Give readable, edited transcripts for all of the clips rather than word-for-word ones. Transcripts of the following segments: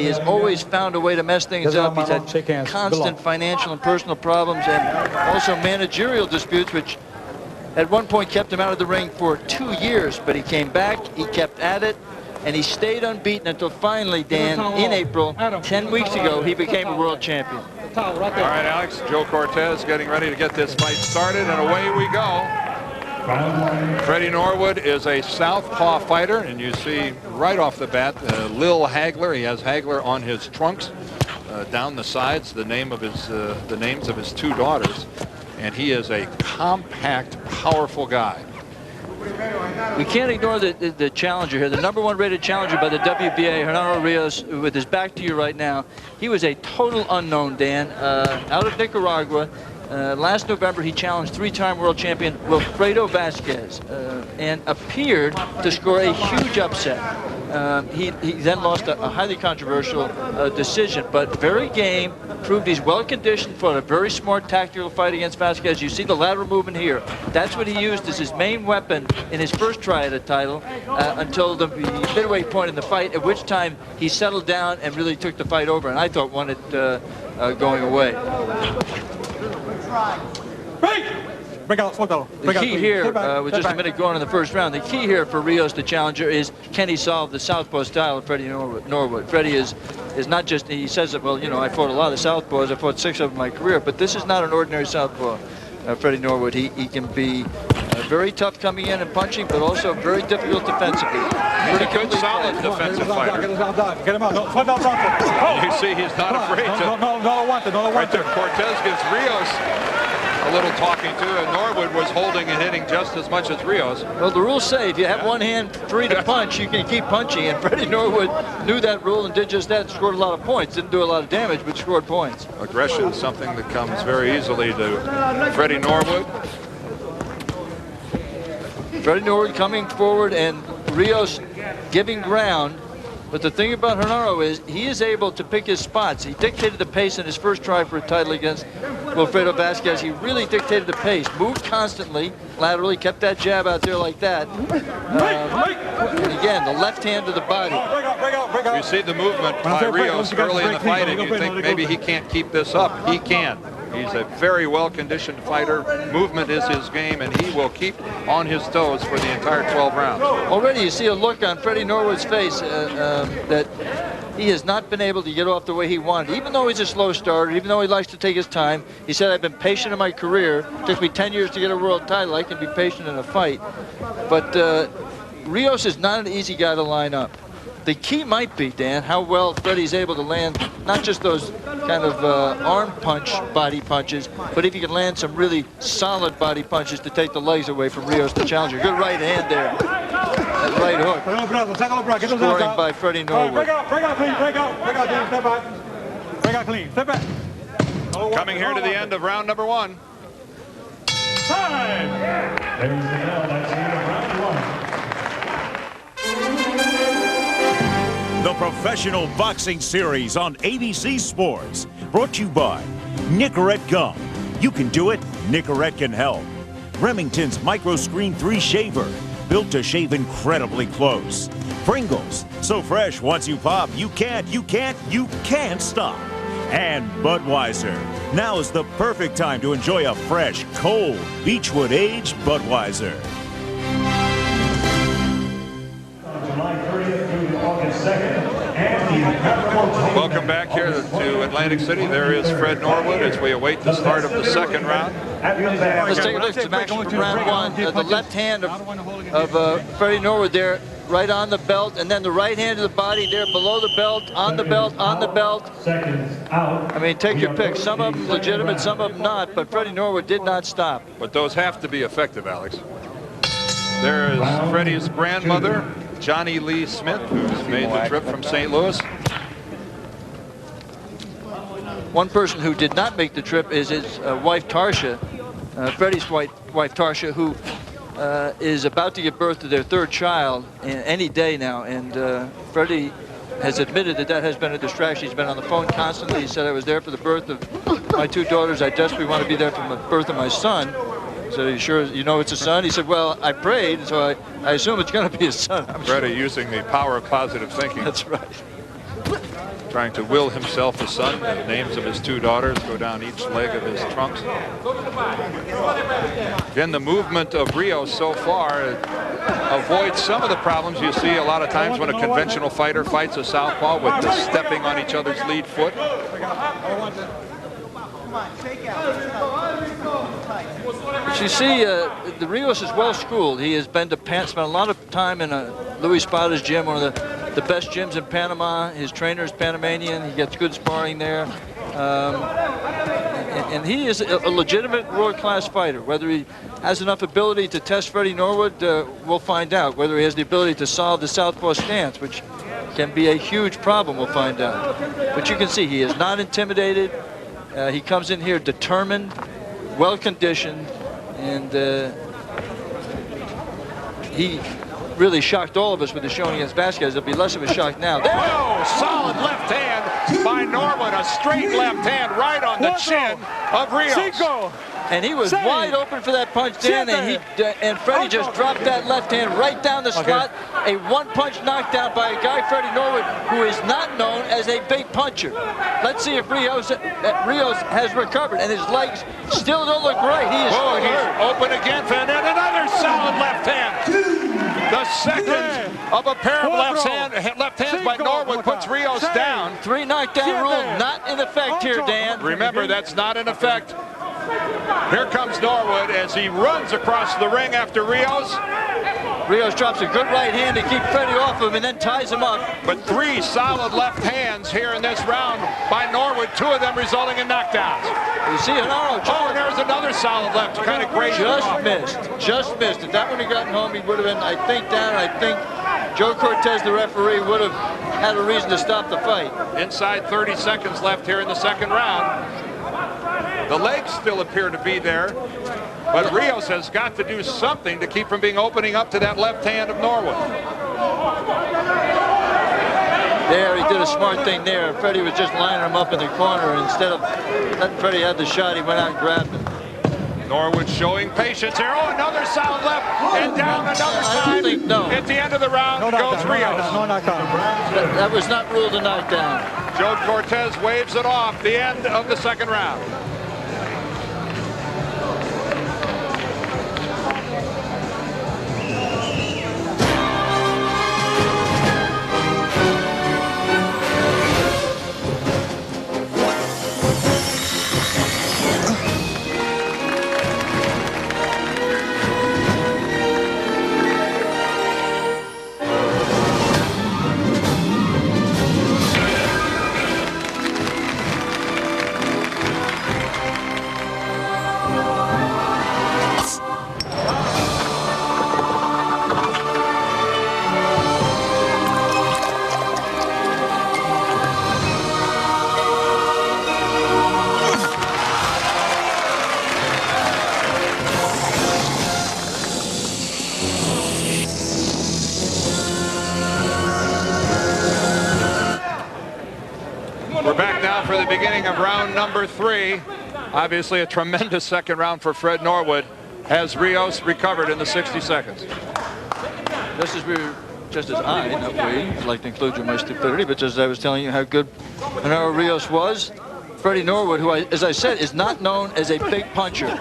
He has always found a way to mess things up. He's had constant financial and personal problems, and also managerial disputes, which at one point kept him out of the ring for 2 years. But he came back, he kept at it, and he stayed unbeaten until finally, Dan, in April, 10 weeks ago, he became a world champion. All right, Alex, Joe Cortez getting ready to get this fight started, and away we go. Freddie Norwood is a southpaw fighter, and you see right off the bat Lil Hagler. He has Hagler on his trunks, down the sides, the names of his 2 daughters, and he is a compact, powerful guy. We can't ignore the challenger here, the #1 rated challenger by the WBA, Genaro Rios, with his back to you right now. He was a total unknown, Dan, out of Nicaragua. Last November, he challenged 3-time world champion Wilfredo Vasquez and appeared to score a huge upset. He then lost a highly controversial decision, but very game, proved he's well-conditioned for a very smart tactical fight against Vasquez. You see the lateral movement here. That's what he used as his main weapon in his first try at a title until the midway point in the fight, at which time he settled down and really took the fight over, and I thought won it going away. The key here, with just a minute going in the first round, the key here for Rios, the challenger, is can he solve the southpaw style of Freddie Norwood? Freddie is not just, he says that, well, you know, I fought a lot of southpaws, I fought 6 of them in my career, but this is not an ordinary southpaw. Freddie Norwood, he can be very tough coming in and punching, but also very difficult defensively. He's a good, solid defensive fighter. Get him out. You see, he's not afraid to. Right there, Cortez gives Rios a little talking to, and Norwood was holding and hitting just as much as Rios. Well, the rules say if you have one hand free to punch, you can keep punching, and Freddie Norwood knew that rule and did just that, scored a lot of points. Didn't do a lot of damage, but scored points. Aggression is something that comes very easily to Freddie Norwood. Freddie Norwood coming forward and Rios giving ground. But the thing about Genaro is he is able to pick his spots. He dictated the pace in his first try for a title against Wilfredo Vasquez. He really dictated the pace, moved constantly, laterally, kept that jab out there like that. And again, the left hand to the body. You see the movement by Rios early in the fight, and you think maybe he can't keep this up. He can. He's a very well-conditioned fighter. Movement is his game, and he will keep on his toes for the entire 12 rounds. Already you see a look on Freddie Norwood's face that he has not been able to get off the way he wanted. Even though he's a slow starter, even though he likes to take his time, he said, I've been patient in my career. It took me 10 years to get a world title. I can be patient in a fight. But Rios is not an easy guy to line up. The key might be, Dan, how well Freddie's able to land not just those kind of arm punch body punches, but if he can land some really solid body punches to take the legs away from Rios, the challenger. Good right hand there. That right hook. Scoring by Freddie Norwood. Break out clean, break out, step back. Break out clean, step back. Coming here to the end of round number 1. Time! Ladies and gentlemen, that's the end of round 1. The Professional Boxing Series on ABC Sports. Brought to you by Nicorette Gum. You can do it, Nicorette can help. Remington's Micro Screen 3 Shaver. Built to shave incredibly close. Pringles. So fresh, once you pop, you can't stop. And Budweiser. Now is the perfect time to enjoy a fresh, cold, Beechwood aged Budweiser. Welcome back here to Atlantic City. There is Fred Norwood as we await the start of the second round. Let's take a look at some action from round 1. The left hand of Freddie Norwood there, right on the belt, and then the right hand to the body there, below the belt, on the belt, on the belt. I mean, take your pick. Some of them legitimate, some of them not, but Freddie Norwood did not stop. But those have to be effective, Alex. There is Freddie's grandmother, Johnny Lee Smith, who's made the trip from St. Louis. One person who did not make the trip is his wife, Tarsha, Freddie's wife, Tarsha, who is about to give birth to their 3rd child any day now. And Freddie has admitted that that has been a distraction. He's been on the phone constantly. He said, I was there for the birth of my 2 daughters. I desperately want to be there for the birth of my son. So you sure you know it's a son? He said, well, I prayed, so I assume it's going to be a son. Freddie using the power of positive thinking. That's right. trying to will himself a son. The names of his 2 daughters go down each leg of his trunks. Again, the movement of Rios so far avoids some of the problems you see a lot of times when a conventional fighter fights a southpaw, with the stepping on each other's lead foot. You see, the Rios is well schooled. He has been to spent a lot of time in Louis Spada's gym, one of the best gyms in Panama. His trainer is Panamanian. He gets good sparring there. And he is a legitimate world-class fighter. Whether he has enough ability to test Freddie Norwood, we'll find out. Whether he has the ability to solve the southpaw stance, which can be a huge problem, we'll find out. But you can see he is not intimidated. He comes in here determined, well-conditioned, and he really shocked all of us with the showing against Vasquez. It'll be less of a shock now. Whoa, solid left hand by Norwood. A straight left hand right on the chin of Rios. And he was wide open for that punch, Dan, and Freddie just dropped that left hand right down the slot. A one-punch knockdown by a guy, Freddie Norwood, who is not known as a big puncher. Let's see if Rios has recovered, and his legs still don't look right. He is he's open again, and then another solid left hand. The second of a pair of left hands by Norwood puts Rios down. 3 knockdown rule not in effect here, Dan. Remember, that's not in effect. Here comes Norwood as he runs across the ring after Rios. Rios drops a good right hand to keep Freddie off him and then ties him up. But 3 solid left hands here in this round by Norwood, 2 of them resulting in knockdowns. You see Genaro. Oh, and there's another solid left, kind of great. Just missed. If that would have gotten home, he would have been, I think Joe Cortez, the referee, would have had a reason to stop the fight. Inside 30 seconds left here in the second round. The legs still appear to be there, but Rios has got to do something to keep from opening up to that left hand of Norwood. There, he did a smart thing there. Freddie was just lining him up in the corner, and instead of letting Freddie have the shot, he went out and grabbed him. Norwood showing patience here. Oh, another solid left, and down another time. At the end of the round goes Rios. That was not ruled a knockdown. Joe Cortez waves it off. The end of the second round. We're back now for the beginning of round number 3. Obviously a tremendous second round for Fred Norwood. Has Rios recovered in the 60 seconds? Just as I, not we, I'd like to include you in my stupidity, but just as I was telling you how good Genaro Rios was, Freddie Norwood, who, as I said, is not known as a big puncher,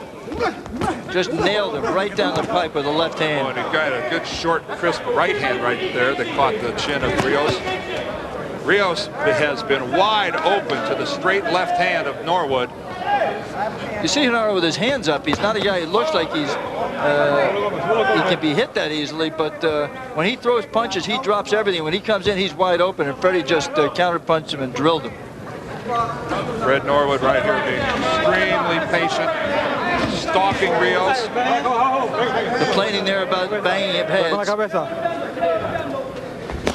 just nailed him right down the pipe with a left hand. Oh, and he got a good, short, crisp right hand right there that caught the chin of Rios. Rios has been wide open to the straight left hand of Norwood. You see Genaro with his hands up. He's not a guy who looks like he can be hit that easily, but when he throws punches, he drops everything. When he comes in, he's wide open, and Freddie just counterpunched him and drilled him. Fred Norwood right here being extremely patient, stalking Rios. Complaining there about banging of heads.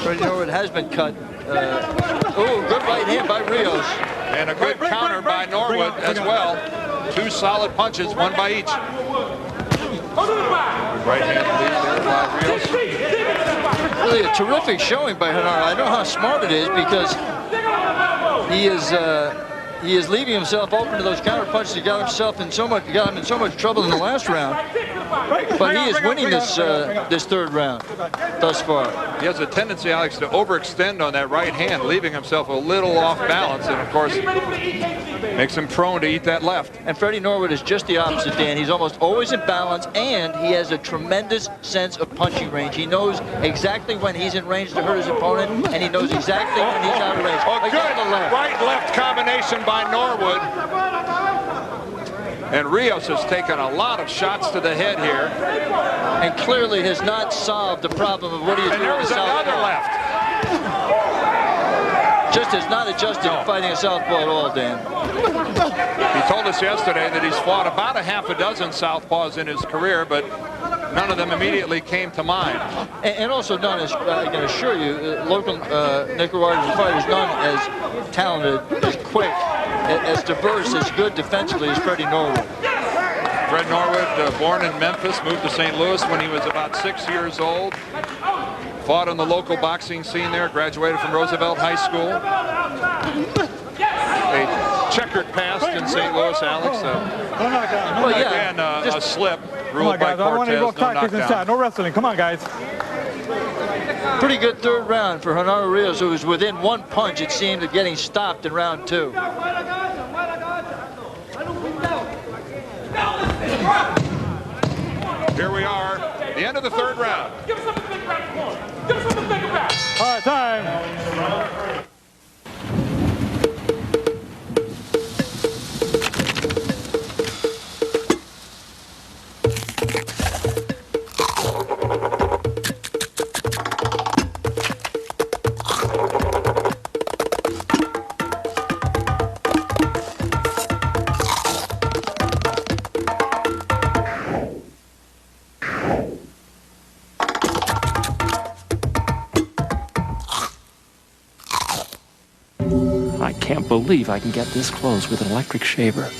Freddie Norwood has been cut. Good right hand by Rios. And a good counter by Norwood as well. 2 solid punches, 1 by each. Right hand lead there by Rios. Really a terrific showing by Genaro. I know how smart it is because he is leaving himself open to those counter punches that got him in so much trouble in the last round. But he is winning this this third round thus far. He has a tendency, Alex, to overextend on that right hand, leaving himself a little off balance, and of course makes him prone to eat that left. And Freddie Norwood is just the opposite, Dan. He's almost always in balance, and he has a tremendous sense of punching range. He knows exactly when he's in range to hurt his opponent, and he knows exactly when he's out of range. Oh, good left. right-left combination by Norwood. And Rios has taken a lot of shots to the head here. And clearly has not solved the problem of what he is doing. And there was another left. Just has not adjusted to fighting a southpaw at all, Dan. He told us yesterday that he's fought about a half a dozen southpaws in his career, but none of them immediately came to mind. And also none, as I can assure you, local Nicaraguan fighters, none as talented, as quick, as diverse, as good defensively as Freddie Norwood. Fred Norwood, born in Memphis, moved to St. Louis when he was about 6 years old. Fought on the local boxing scene there, graduated from Roosevelt High School. A checkered past in St. Louis, Alex. Well, yeah, again, a slip ruled by Cortez, no knockdown. No wrestling. Come on, guys. Pretty good third round for Genaro Rios, who was within one punch, it seemed, of getting stopped in round 2. Here we are, the end of the third round. Give us something to think about. Come on. Give us something to think about. All right, time. I can't believe I can get this close with an electric shaver.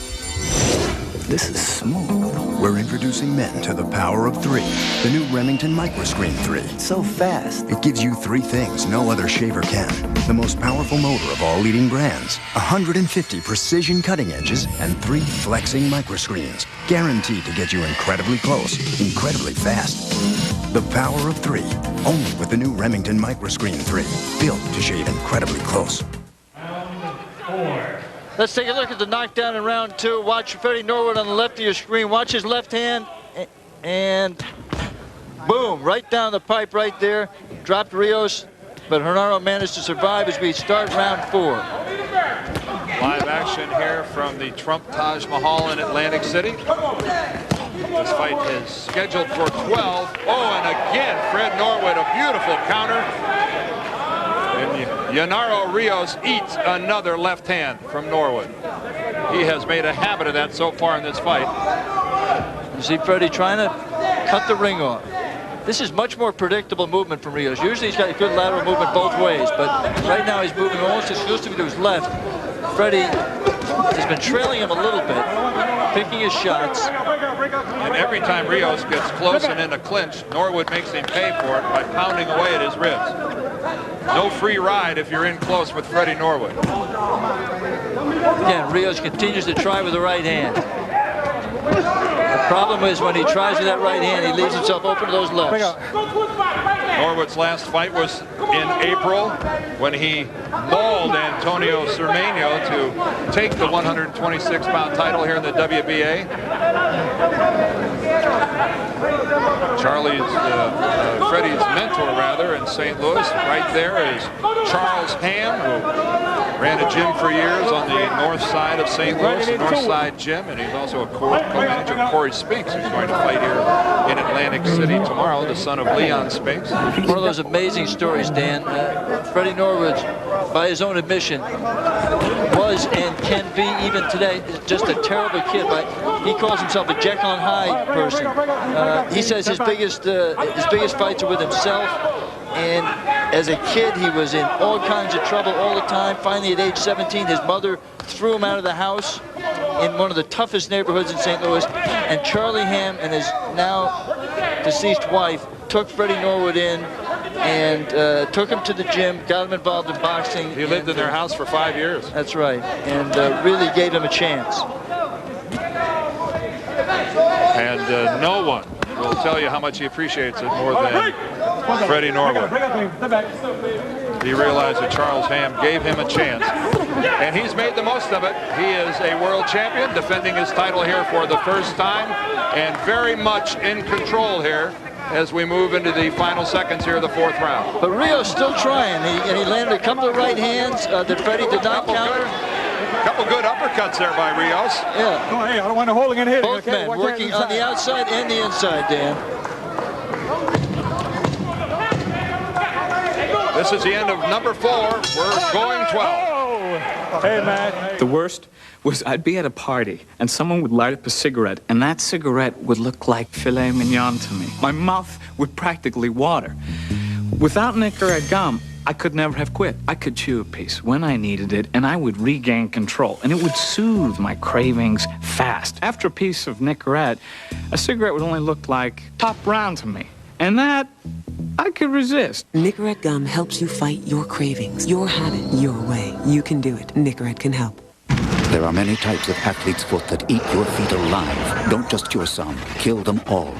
This is smooth. We're introducing men to the power of 3. The new Remington Microscreen 3. So fast. It gives you 3 things no other shaver can. The most powerful motor of all leading brands. 150 precision cutting edges and 3 flexing microscreens. Guaranteed to get you incredibly close, incredibly fast. The power of 3. Only with the new Remington Microscreen 3. Built to shave incredibly close. Let's take a look at the knockdown in round 2. Watch Freddie Norwood on the left of your screen. Watch his left hand, and boom, right down the pipe right there. Dropped Rios, but Genaro managed to survive as we start round 4. Live action here from the Trump Taj Mahal in Atlantic City. This fight is scheduled for 12. Oh, and again, Fred Norwood, a beautiful counter. And Genaro Rios eats another left hand from Norwood. He has made a habit of that so far in this fight. You see Freddie trying to cut the ring off. This is much more predictable movement from Rios. Usually he's got a good lateral movement both ways, but right now he's moving almost exclusively to his left. Freddie has been trailing him a little bit, picking his shots. And every time Rios gets close and in a clinch, Norwood makes him pay for it by pounding away at his ribs. No free ride if you're in close with Freddie Norwood. Again, Rios continues to try with the right hand. The problem is when he tries with that right hand, he leaves himself open to those lefts. Norwood's last fight was in April when he mauled Antonio Cermeño to take the 126-pound title here in the WBA. Freddie's mentor, rather, in St. Louis. Right there is Charles Ham, who ran a gym for years on the north side of St. Louis, the North Side Gym, and he's also a co-manager of Corey Spinks, who's going to fight here in Atlantic City tomorrow, the son of Leon Spinks. One of those amazing stories, Dan. Freddie Norwood, by his own admission, was and can be even today just a terrible kid. But he calls himself a Jekyll and Hyde person. He says his biggest fights are with himself. And as a kid, he was in all kinds of trouble all the time. Finally, at age 17, his mother threw him out of the house in one of the toughest neighborhoods in St. Louis. And Charlie Ham and his now deceased wife took Freddie Norwood in and took him to the gym, got him involved in boxing. He lived in their house for 5 years. That's right, and really gave him a chance. And no one will tell you how much he appreciates it more than Freddie Norwood. He realized that Charles Hamm gave him a chance, and he's made the most of it. He is a world champion, defending his title here for the first time, and very much in control here as we move into the final seconds here of the fourth round. But Rios still trying. He landed a couple of right hands that Freddie did not counter. Couple good uppercuts there by Rios. Yeah. Come on, hey, I don't want no holding and hitting. Both men working on the outside and the inside, Dan. This is the end of number 4. We're going 12. Oh. Hey, man. The worst was I'd be at a party and someone would light up a cigarette, and that cigarette would look like filet mignon to me. My mouth would practically water. Without Nicorette gum, I could never have quit. I could chew a piece when I needed it, and I would regain control, and it would soothe my cravings fast. After a piece of Nicorette, a cigarette would only look like top round to me, and that I could resist. Nicorette gum helps you fight your cravings, your habit, your way. You can do it. Nicorette can help. There are many types of athlete's foot that eat your feet alive. Don't just cure some, kill them all.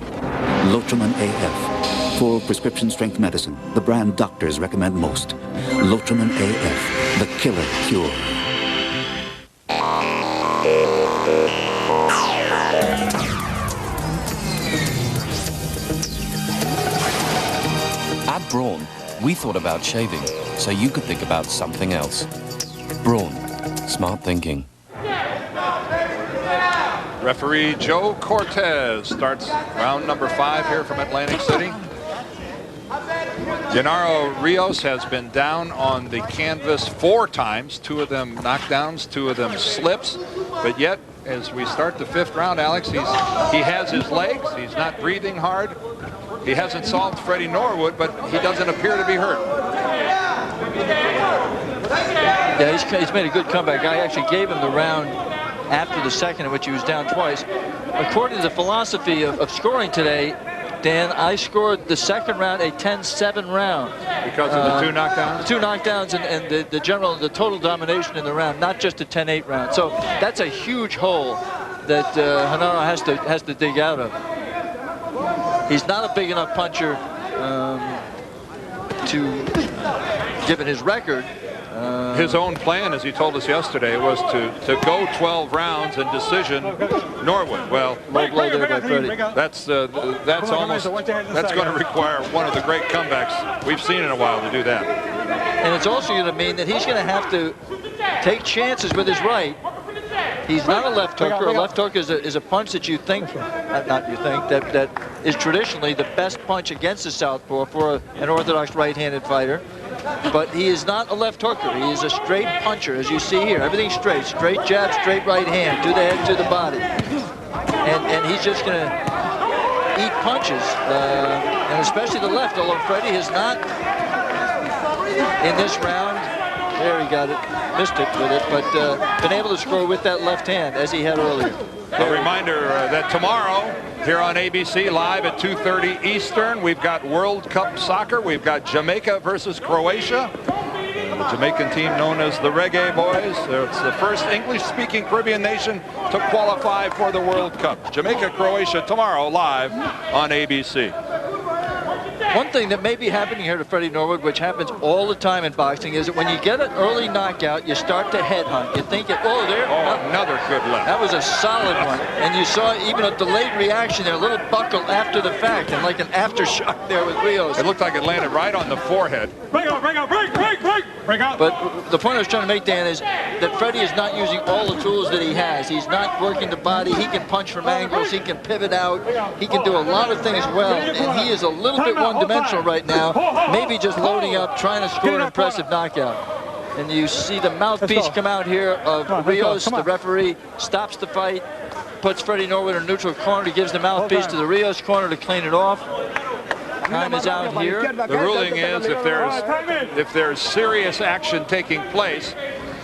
Lotramin AF. Full prescription strength medicine, the brand doctors recommend most. Lotramin AF, the killer cure. At Brawn, we thought about shaving, so you could think about something else. Brawn, smart thinking. Referee Joe Cortez starts round number 5 here from Atlantic City. Genaro Rios has been down on the canvas 4 times, 2 of them knockdowns, 2 of them slips, but yet as we start the 5th round, Alex, he has his legs, he's not breathing hard. He hasn't solved Freddie Norwood, but he doesn't appear to be hurt. Yeah, he's made a good comeback. I actually gave him the round after the second, in which he was down twice. According to the philosophy of scoring today, Dan, I scored the second round a 10-7 round. Because of the 2 knockdowns? 2 knockdowns and the total domination in the round, not just a 10-8 round. So that's a huge hole that Genaro has to dig out of. He's not a big enough puncher given his record. His own plan, as he told us yesterday, was to go 12 rounds and decision Norwood. Well, low blow there by Freddie. That's going to require one of the great comebacks we've seen in a while to do that. And it's also going to mean that he's going to have to take chances with his right. He's not a left hooker. A left hook is a punch that you think, that is traditionally the best punch against the southpaw for an orthodox right-handed fighter. But he is not a left hooker. He is a straight puncher, as you see here. Everything straight jab, straight right hand, to the head, to the body. And he's just going to eat punches, and especially the left, although Freddie has not, in this round, there he got it, missed it with it, but been able to score with that left hand, as he had earlier. A reminder that tomorrow, here on ABC, live at 2:30 Eastern, we've got World Cup soccer. We've got Jamaica versus Croatia. The Jamaican team known as the Reggae Boys. It's the first English-speaking Caribbean nation to qualify for the World Cup. Jamaica, Croatia, tomorrow, live on ABC. One thing that may be happening here to Freddie Norwood, which happens all the time in boxing, is that when you get an early knockout, you start to headhunt. You think, another good left. That was a solid one. And you saw even a delayed reaction there, a little buckle after the fact, and like an aftershock there with Rios. It looked like it landed right on the forehead. Break out. But the point I was trying to make, Dan, is that Freddie is not using all the tools that he has. He's not working the body. He can punch from angles. He can pivot out. He can do a lot of things well. And he is a little bit one-dimensional right now, maybe just loading up, trying to score an impressive knockout. And you see the mouthpiece come out here of Rios. The referee stops the fight, puts Freddie Norwood in a neutral corner. He gives the mouthpiece to the Rios corner to clean it off. Time is out here. The ruling is if there's serious action taking place,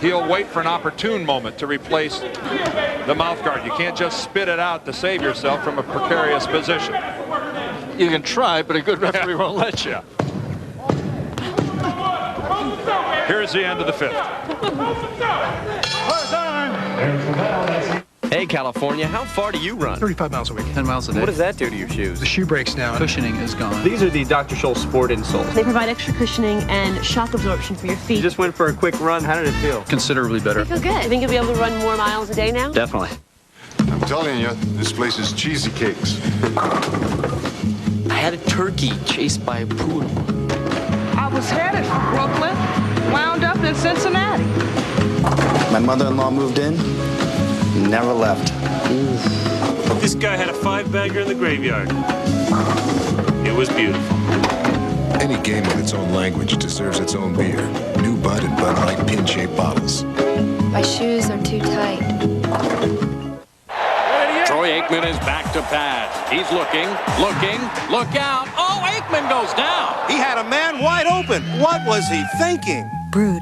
he'll wait for an opportune moment to replace the mouthguard. You can't just spit it out to save yourself from a precarious position. You can try, but a good referee won't let you. Here's the end of the 5th. Hey, California, how far do you run? 35 miles a week. 10 miles a day. What does that do to your shoes? The shoe breaks down. Cushioning is gone. These are the Dr. Scholl Sport insoles. They provide extra cushioning and shock absorption for your feet. You just went for a quick run. How did it feel? Considerably better. I feel good. I think you'll be able to run more miles a day now? Definitely. I'm telling you, this place is cheesy cakes. I had a turkey chased by a poodle. I was headed for Brooklyn, wound up in Cincinnati. My mother-in-law moved in, never left. This guy had a 5-bagger in the graveyard. It was beautiful. Any game with its own language deserves its own beer. New Bud and Bud Light pin-shaped bottles. My shoes are too tight. Troy Aikman is back to pass. He's looking, look out. Oh, Aikman goes down. He had a man wide open. What was he thinking? Brute.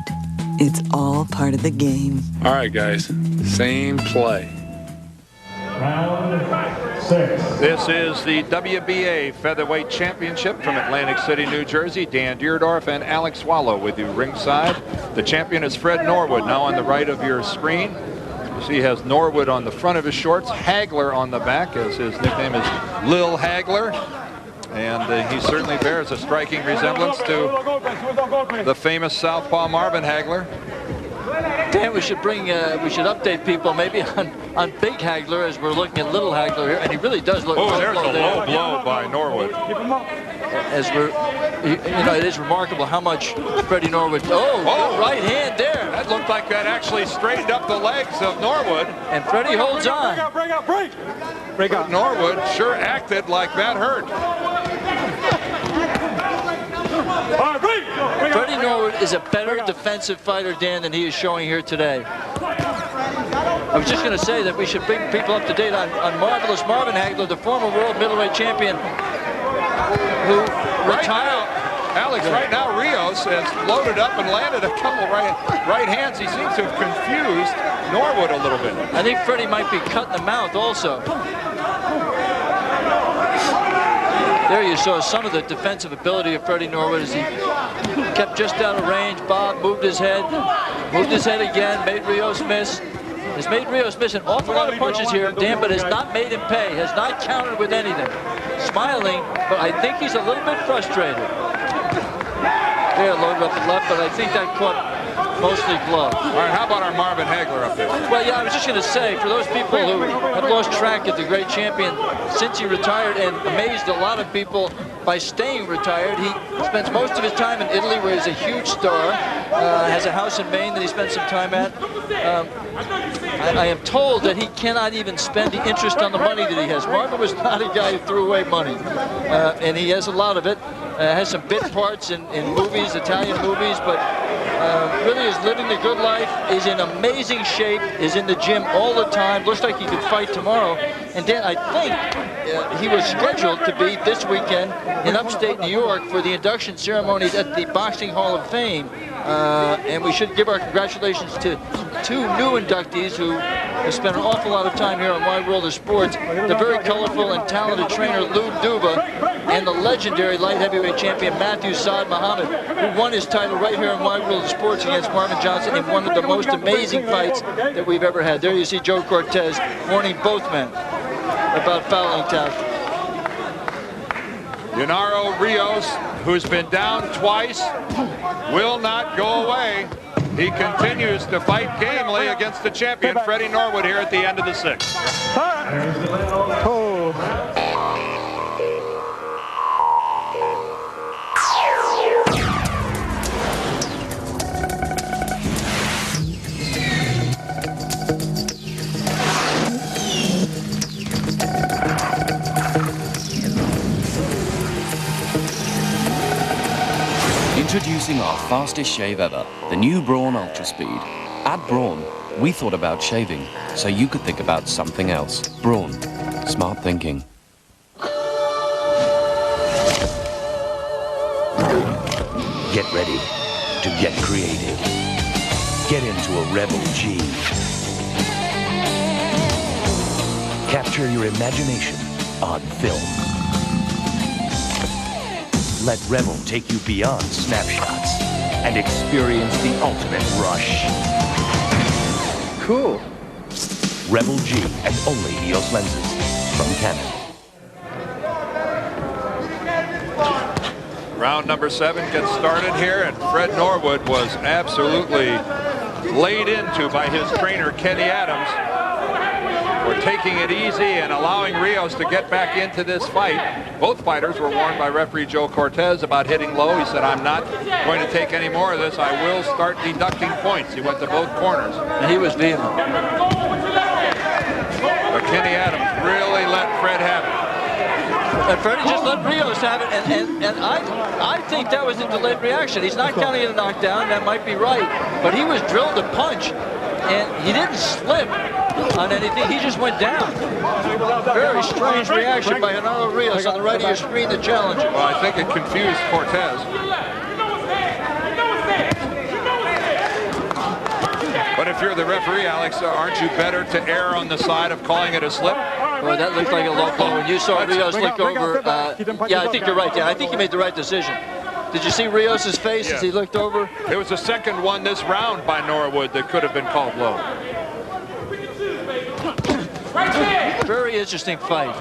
It's all part of the game. All right, guys. Same play. Round 6. This is the WBA Featherweight Championship from Atlantic City, New Jersey. Dan Deerdorf and Alex Swallow with you ringside. The champion is Fred Norwood, now on the right of your screen. You see he has Norwood on the front of his shorts, Hagler on the back, as his nickname is Lil Hagler. And he certainly bears a striking resemblance to the famous southpaw Marvin Hagler. Dan, we should update people maybe on Big Hagler as we're looking at Little Hagler here, and he really does look. Oh, there's a low blow by Norwood. As it is remarkable how much Freddie Norwood. Oh, right hand there. That looked like that actually straightened up the legs of Norwood. And Freddie holds on. Break out. Norwood sure acted like that hurt. Freddie Norwood is a better defensive fighter, Dan, than he is showing here today. I was just going to say that we should bring people up to date on Marvelous Marvin Hagler, the former world middleweight champion who retired. Alex, right now Rios has loaded up and landed a couple right hands. He seems to have confused Norwood a little bit. I think Freddie might be cut in the mouth also. There you saw some of the defensive ability of Freddie Norwood as he kept just out of range. Bob moved his head again, made Rios miss. Has made Rios miss an awful lot of punches here, Dan, but has not made him pay, has not countered with anything. Smiling, but I think he's a little bit frustrated. There, loaded up the left, but I think that caught mostly glove. All right, how about our Marvin Hagler up there? Well, yeah, I was just going to say, for those people who have lost track of the great champion since he retired and amazed a lot of people by staying retired, he spends most of his time in Italy, where he's a huge star, has a house in Maine that he spends some time at. I am told that he cannot even spend the interest on the money that he has. Marvin was not a guy who threw away money, and he has a lot of it. Has some bit parts in movies, Italian movies, but really is living the good life, is in amazing shape, is in the gym all the time, looks like he could fight tomorrow. And Dan, I think he was scheduled to be this weekend in upstate New York for the induction ceremonies at the Boxing Hall of Fame. And we should give our congratulations to two new inductees who have spent an awful lot of time here on Wide World of Sports. The very colorful and talented trainer Lou Duba and the legendary light heavyweight champion Matthew Saad Muhammad, who won his title right here in Wide World of Sports against Marvin Johnson in one of the most amazing fights that we've ever had. There you see Joe Cortez warning both men about fouling tackle. Genaro Rios, who's been down twice, will not go away. He continues to fight gamely against the champion, Freddie Norwood, here at the end of the sixth. Introducing our fastest shave ever, the new Braun Ultra Speed. At Braun, we thought about shaving, so you could think about something else. Braun, smart thinking. Get ready to get creative. Get into a Rebel G. Capture your imagination on film. Let Rebel take you beyond snapshots and experience the ultimate rush. Cool. Rebel G, and only Rios lenses from Canon. Round number 7 gets started here, and Fred Norwood was absolutely laid into by his trainer, Kenny Adams, for taking it easy and allowing Rios to get back into this fight. Both fighters were warned by referee Joe Cortez about hitting low. He said, I'm not going to take any more of this. I will start deducting points. He went to both corners. And he was vehement. But Kenny Adams really let Fred have it. And Freddie just let Rios have it, and I think that was a delayed reaction. He's not counting it a knockdown, that might be right, but he was drilled to punch, and he didn't slip on anything, he just went down. Very strange reaction by Genaro Rios on the right of your screen, the challenger. Well, I think it confused Cortez. But if you're the referee, Alex, aren't you better to err on the side of calling it a slip? Well, that looked like a low blow. When you saw Rios look over, yeah, I think you're right. Yeah, I think he made the right decision. Did you see Rios' face as he looked over? It was the second one this round by Norwood that could have been called low. Very interesting fight.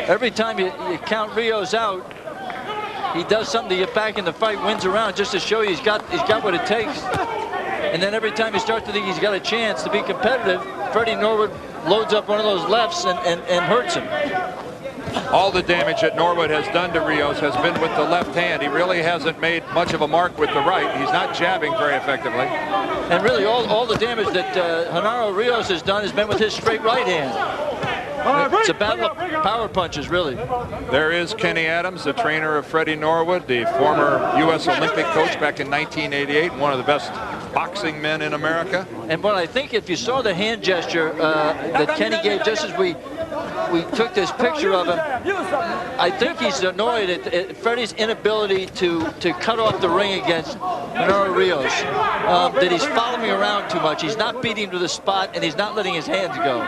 Every time you count Rios out, he does something to get back in the fight, wins around just to show you he's got what it takes. And then every time you start to think he's got a chance to be competitive, Freddie Norwood loads up one of those lefts and hurts him. All the damage that Norwood has done to Rios has been with the left hand. He really hasn't made much of a mark with the right. He's not jabbing very effectively. And really all the damage that Genaro Rios has done has been with his straight right hand. It's a battle of power punches, really. There is Kenny Adams, the trainer of Freddie Norwood, the former U.S. Olympic coach back in 1988, one of the best boxing men in America. And what I think, if you saw the hand gesture that Kenny gave just as we took this picture of him, I think he's annoyed at Freddie's inability to cut off the ring against Genaro Rios, that he's following around too much. He's not beating him to the spot, and he's not letting his hands go.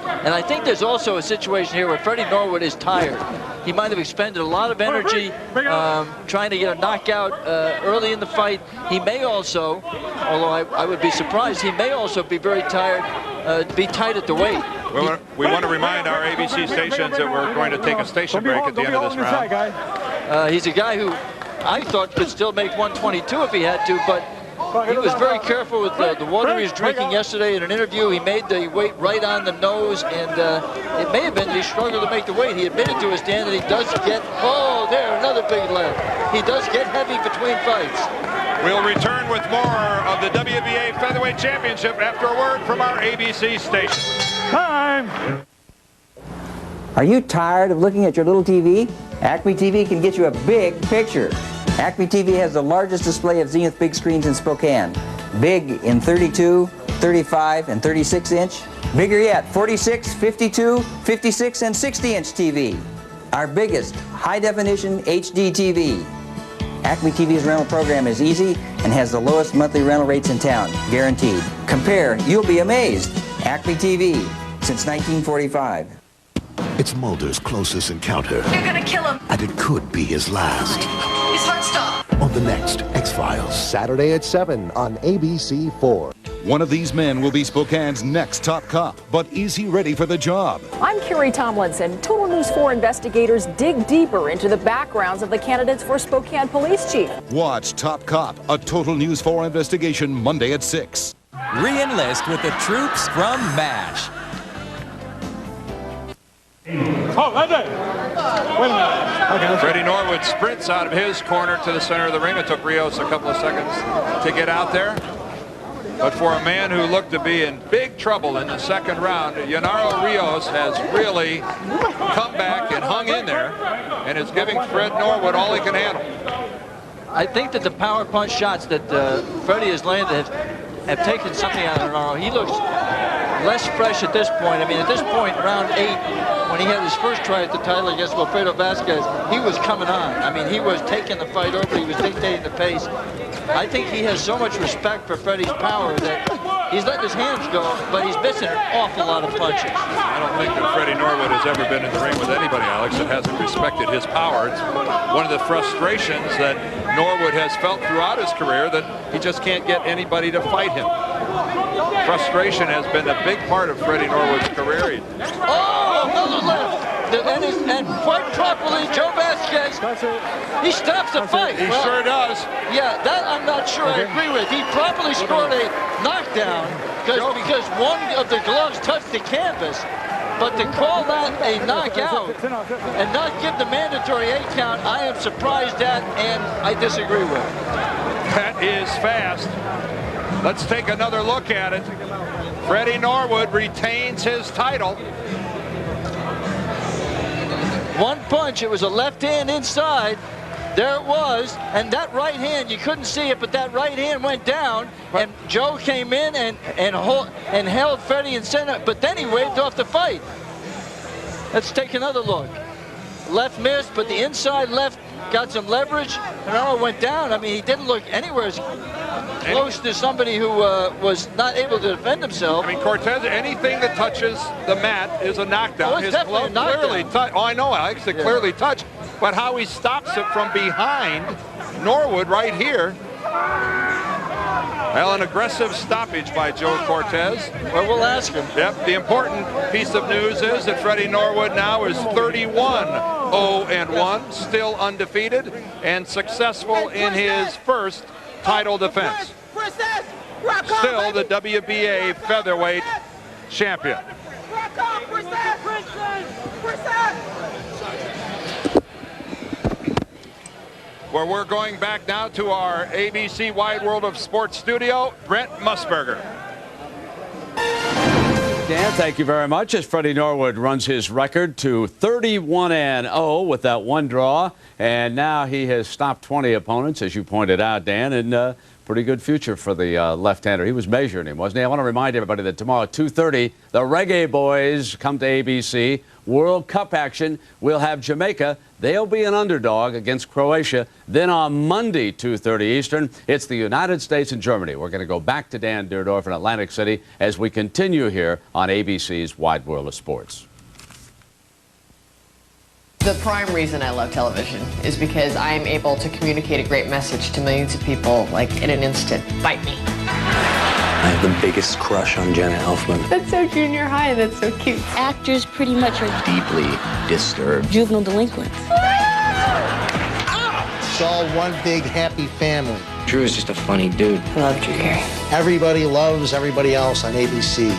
And I think there's also a situation here where Freddie Norwood is tired. He might have expended a lot of energy trying to get a knockout early in the fight. He may also, although I would be surprised, he may also be very tired, be tight at the weight. We want to remind our ABC stations that we're going to take a station break at the end of this round. He's a guy who I thought could still make 122 if he had to, but he was very careful with the water he was drinking yesterday. In an interview, he made the weight right on the nose, and it may have been that he struggled to make the weight. He admitted to his stand that he does get, oh, there, another big left. He does get heavy between fights. We'll return with more of the WBA Featherweight Championship after a word from our ABC station. Time! Are you tired of looking at your little TV? Acme TV can get you a big picture. Acme TV has the largest display of Zenith big screens in Spokane. Big in 32, 35, and 36 inch. Bigger yet, 46, 52, 56, and 60-inch TV. Our biggest high-definition HD TV. Acme TV's rental program is easy and has the lowest monthly rental rates in town, guaranteed. Compare, you'll be amazed. Acme TV, since 1945. It's Mulder's closest encounter. You're gonna kill him. And it could be his last. His heart stopped. On the next X-Files. Saturday at 7 on ABC4. One of these men will be Spokane's next top cop, but is he ready for the job? I'm Carrie Tomlinson. Total News 4 investigators dig deeper into the backgrounds of the candidates for Spokane Police Chief. Watch Top Cop, a Total News 4 investigation, Monday at 6. Re-enlist with the troops from MASH. Oh, right there. Wait a minute. Okay, Freddie Norwood sprints out of his corner to the center of the ring. It took Rios a couple of seconds to get out there. But for a man who looked to be in big trouble in the second round, Genaro Rios has really come back and hung in there and is giving Fred Norwood all he can handle. I think that the power punch shots that Freddie has landed have taken something out of Genaro. He looks less fresh at this point. I mean, at this point, round 8, when he had his first try at the title against Wilfredo Vasquez, he was coming on. I mean, he was taking the fight over. He was dictating the pace. I think he has so much respect for Freddie's power that he's letting his hands go, but he's missing an awful lot of punches. I don't think that Freddie Norwood has ever been in the ring with anybody, Alex, that hasn't respected his power. It's one of the frustrations that Norwood has felt throughout his career, that he just can't get anybody to fight him. frustration has been a big part of Freddie Norwood's career. Oh, another left. And quite properly, Joe Vasquez, he stops the fight. He sure does. Yeah, that I'm not sure I agree with. He properly scored a knockdown because one of the gloves touched the canvas. But to call that a knockout and not give the mandatory 8 count, I am surprised at and I disagree with. That is fast. Let's take another look at it. Freddie Norwood retains his title. One punch, it was a left hand inside. There it was, and that right hand, you couldn't see it, but that right hand went down, and Joe came in and held Freddie in center, but then he waved off the fight. Let's take another look. Left missed, but the inside left got some leverage. Genaro went down. I mean, he didn't look anywhere as close to somebody who was not able to defend himself. I mean, Cortez, anything that touches the mat is a knockdown. Oh, it's definitely a knockdown. Clearly touched. Oh, I know, Alex, it clearly touched. But how he stops it from behind Norwood right here. Well, an aggressive stoppage by Joe Cortez. Well, we'll ask him. Yep, the important piece of news is that Freddie Norwood now is 31-0-1, still undefeated, and successful in his first title defense. Still the WBA Featherweight champion. Where we're going back now to our ABC Wide World of Sports studio, Brent Musburger. Dan, thank you very much. As Freddie Norwood runs his record to 31-0 with that one draw, and now he has stopped 20 opponents, as you pointed out, Dan, and pretty good future for the left-hander. He was measuring him, wasn't he? I want to remind everybody that tomorrow at 2:30, the Reggae Boys come to ABC. World Cup action. We'll have Jamaica. They'll be an underdog against Croatia. Then on Monday, 2:30 Eastern, it's the United States and Germany. We're going to go back to Dan Dierdorf in Atlantic City as we continue here on ABC's Wide World of Sports. The prime reason I love television is because I am able to communicate a great message to millions of people, like in an instant. Bite me. I have the biggest crush on Jenna Elfman. That's so junior high. That's so cute. Actors pretty much are Deeply disturbed. juvenile delinquents. It's all one big happy family. Drew is just a funny dude. I love Drew Carey. Everybody loves everybody else on ABC.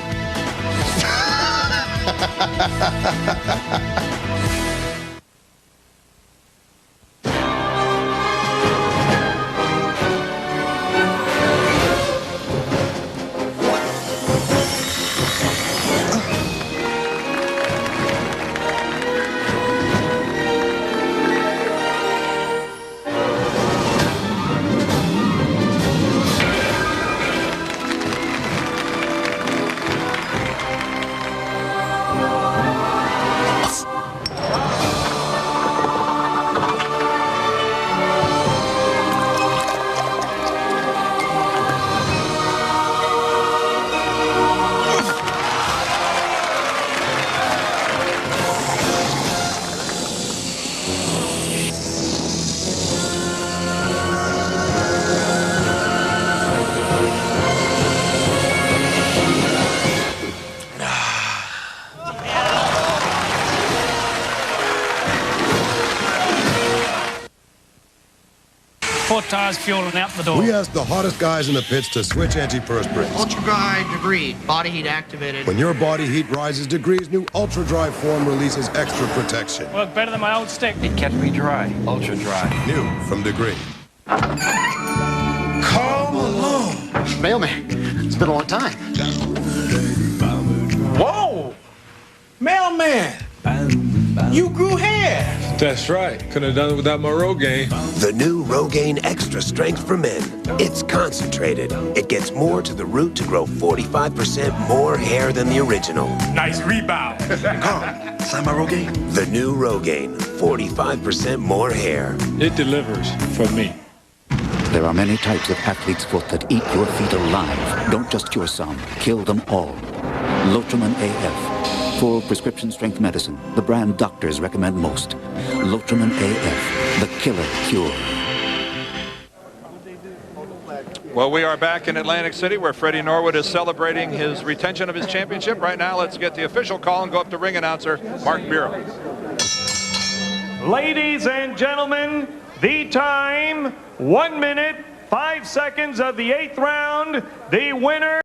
Tires fueling out the door. We asked the hottest guys in the pits to switch antiperspirants. Ultra dry degree, body heat activated. When your body heat rises degrees, new Ultra Dry form releases extra protection. Work better than my old stick. It kept me dry. Ultra dry. New from Degree. Come along. Mailman, it's been a long time. Whoa! Mailman! You grew hair! That's right. Couldn't have done it without my Rogaine. The new Rogaine Extra Strength for Men. It's concentrated. It gets more to the root to grow 45% more hair than the original. Nice rebound. Carl, sign my Rogaine. The new Rogaine. 45% more hair. It delivers for me. There are many types of athlete's foot that eat your feet alive. Don't just cure some, kill them all. Lotramin AF. Full prescription strength medicine, the brand doctors recommend most. Lotramin AF, the killer cure. Well, we are back in Atlantic City where Freddie Norwood is celebrating his retention of his championship. Right now, let's get the official call and go up to ring announcer Mark Bureau. Ladies and gentlemen, the time, 1 minute, 5 seconds of the 8th round. The winner